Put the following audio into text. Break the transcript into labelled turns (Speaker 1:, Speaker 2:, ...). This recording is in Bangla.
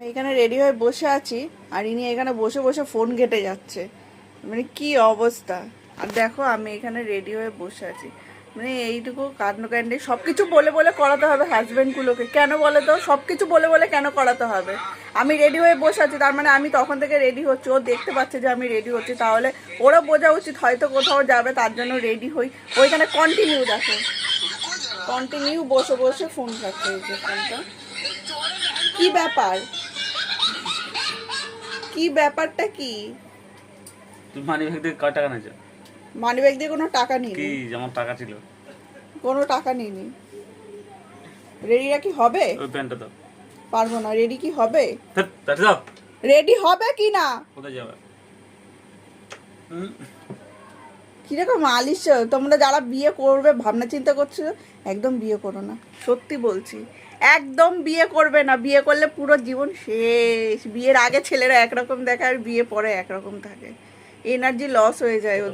Speaker 1: এখানে রেডি হয়ে বসে আছি আর ইনি এখানে বসে বসে ফোন ঘেটে যাচ্ছে। মানে কি অবস্থা। আর দেখো আমি এখানে রেডি হয়ে বসে আছি, মানে এইটুকু কাণ্ডকাণ্ডে সব কিছু বলে বলে করাতে হবে হাজব্যান্ডগুলোকে। কেন বলে তো, সব কিছু বলে বলে কেন করাতে হবে? আমি রেডি হয়ে বসে আছি, তার মানে আমি তখন থেকে রেডি হচ্ছি, ও দেখতে পাচ্ছে যে আমি রেডি হচ্ছি, তাহলে ওরা বোঝা উচিত হয়তো কোথাও যাবে, তার জন্য রেডি হই। ওইখানে কন্টিনিউ দেখো, কন্টিনিউ বসে বসে ফোন খাচ্ছে। এই যে ফোনটা, কি ব্যাপার, কি ব্যাপারটা কি?
Speaker 2: তুই মানি ব্যাগ দিয়ে কয় টাকা নিয়েছ?
Speaker 1: মানি ব্যাগ দিয়ে কোনো টাকা নিই,
Speaker 2: কি যেমন টাকা ছিল?
Speaker 1: কোনো টাকা নিইনি। রেডিটা কি হবে?
Speaker 2: ওই প্যান্টটা দাও।
Speaker 1: পারবো না। রেডি কি হবে?
Speaker 2: তাতে দাও।
Speaker 1: রেডি হবে কি না?
Speaker 2: কোথায় যাবে?
Speaker 1: কিরকম আলিশ। তোমরা যারা বিয়ে করবে ভাবনা চিন্তা করছো, একদম বিয়ে করো না, সত্যি বলছি, একদম বিয়ে করবে না। বিয়ে করলে পুরো জীবন শেষ। বিয়ের আগে ছেলেরা একরকম দেখায় আর বিয়ে পরে একরকম থাকে, এনার্জি লস হয়ে যায় ওদের।